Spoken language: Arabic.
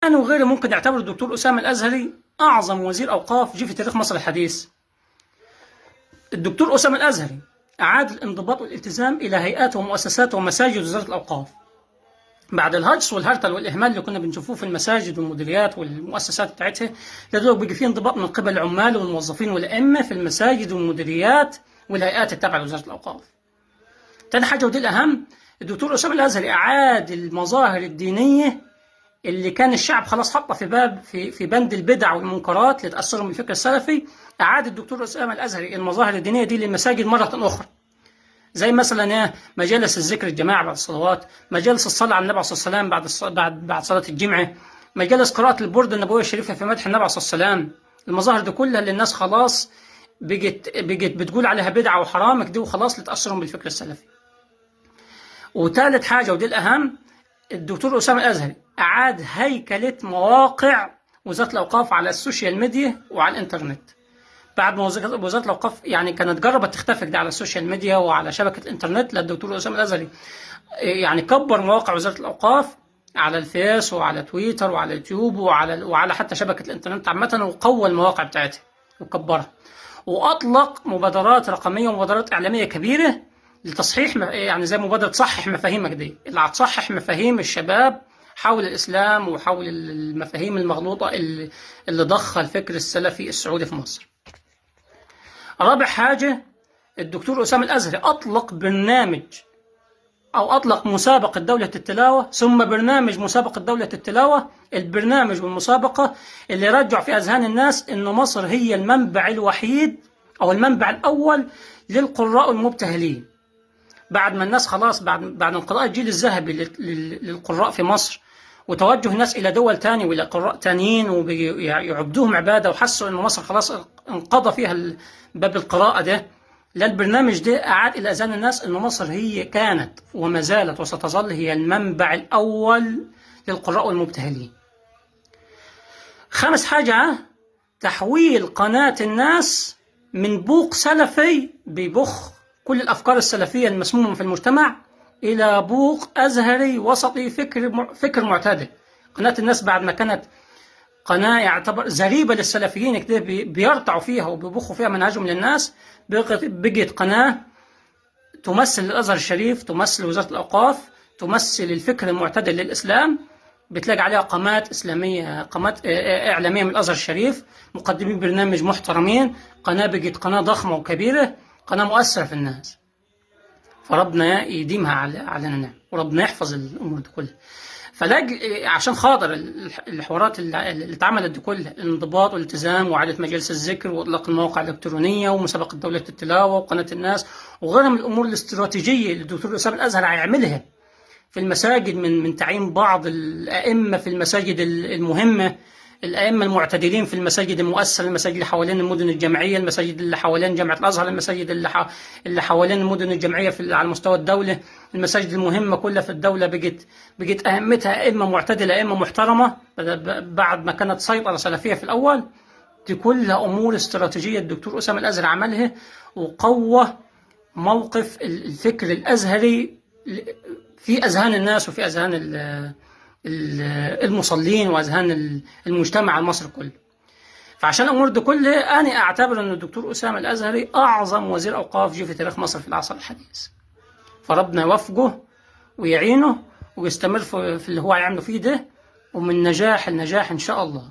أنا وغيري ممكن نعتبر الدكتور أسامة الأزهري أعظم وزير أوقاف جه في تاريخ مصر الحديث. الدكتور أسامة الأزهري أعاد الانضباط والالتزام إلى هيئات ومؤسسات ومساجد وزارة الأوقاف بعد الهجص والهرطل والإهمال اللي كنا بنشوفوه في المساجد والمديريات والمؤسسات بتاعتها. لذلك بيجي فيه انضباط من قبل العمال والموظفين والأئمة في المساجد والمديريات والهيئات التابعة لوزارة الأوقاف. تاني حاجة ودي الأهم، الدكتور أسامة الأزهري أعاد المظاهر الدينية اللي كان الشعب خلاص حطه في بند البدع والمنكرات لتأثرهم بالفكر السلفي. أعاد الدكتور أسامة الأزهري المظاهر الدينية دي للمساجد مرة أخرى، زي مثلا مجالس الذكر الجماعة بعد الصلوات، مجالس الصلاة على النبي صلى الله عليه وسلم بعد صلاة الجمعة، مجالس قراءة البردة النبوية الشريفة في مدح النبي صلى الله عليه وسلم. المظاهر دي كلها اللي الناس خلاص بقت بتقول عليها بدعة وحرام كده وخلاص لتأثرهم بالفكر السلفي. وثالث حاجة ودي الأهم، الدكتور أسامة الأزهري أعاد هيكلة مواقع وزارة الأوقاف على السوشيال ميديا وعلى الإنترنت. بعد ما وزارة الأوقاف يعني كانت جربت تختفي كده على السوشيال ميديا وعلى شبكة الإنترنت، لا الدكتور أسامة الأزهري يعني كبر مواقع وزارة الأوقاف على الفيس وعلى تويتر وعلى اليوتيوب وعلى حتى شبكة الإنترنت عامة، وقوى المواقع بتاعتها وكبرها، وأطلق مبادرات رقمية ومبادرات إعلامية كبيرة لتصحيح يعني زي مبادرة صحح مفاهيمك دي اللي هتصحح مفاهيم الشباب حول الإسلام وحول المفاهيم المغلوطة اللي ضخ الفكر السلفي السعودي في مصر. رابع حاجة، الدكتور أسامة الأزهري أطلق برنامج أو أطلق مسابقة دولة التلاوة ثم برنامج مسابقة دولة التلاوة. البرنامج والمسابقة اللي رجع في أذهان الناس إن مصر هي المنبع الوحيد أو المنبع الأول للقراء المبتهلين. بعد ما الناس خلاص بعد انقضاء الجيل الذهبي للقراء في مصر وتوجه الناس إلى دول تانية وإلى قراء تانيين ويعبدوهم عبادة وحسوا إن مصر خلاص انقضى فيها باب القراءة ده، لا البرنامج ده أعاد إلى أذهان الناس إن مصر هي كانت وما زالت وستظل هي المنبع الأول للقراء والمبتهلين. خامس حاجة، تحويل قناة الناس من بوق سلفي بيبخ كل الأفكار السلفية المسمومة في المجتمع إلى بوق أزهري وسطي فكر معتدل. قناة الناس بعد ما كانت قناة يعتبر زريبة للسلفيين كده بيرتعوا فيها وبيبخوا فيها منهجهم للناس، بقت قناة تمثل الأزهر الشريف، تمثل وزارة الأوقاف، تمثل الفكر المعتدل للإسلام. بتلاقي عليها قامات إسلامية، قامات إعلامية من الأزهر الشريف، مقدمين برنامج محترمين. قناة بقت قناة ضخمة وكبيرة، قناة مؤثرة في الناس. فربنا يديمها علينا نعم، وربنا يحفظ الأمور دي كلها. عشان خاطر الحوارات اللي اتعملت دي كلها، الانضباط والالتزام وإعادة مجالس الذكر وإطلاق المواقع الإلكترونية ومسابقة دولة التلاوة وقناة الناس وغيرها من الأمور الاستراتيجية اللي الدكتور أسامة الأزهر هيعملها في المساجد، من تعيين بعض الأئمة في المساجد المهمة، الأئمة المعتدلين في المساجد المؤثرة، المساجد اللي حوالين المدن الجامعية، المساجد اللي حوالين جامعة الأزهر، المساجد اللي حوالين المدن الجامعية على مستوى الدولة، المساجد المهمة كلها في الدولة بقت أهمتها أئمة معتدلة، أئمة محترمة بعد ما كانت سيطرة سلفية في الأول. دي كلها أمور استراتيجية الدكتور أسامة الأزهري عملها، وقوة موقف الفكر الأزهري في أذهان الناس وفي أذهان المصلين وأذهان المجتمع المصري كله. فعشان الأمور دي كلها أنا أعتبر أن الدكتور أسامة الأزهري أعظم وزير أوقاف جه في تاريخ مصر في العصر الحديث. فربنا يوفقه ويعينه ويستمر في اللي هو هيعمله فيه ده، ومن نجاح لنجاح إن شاء الله.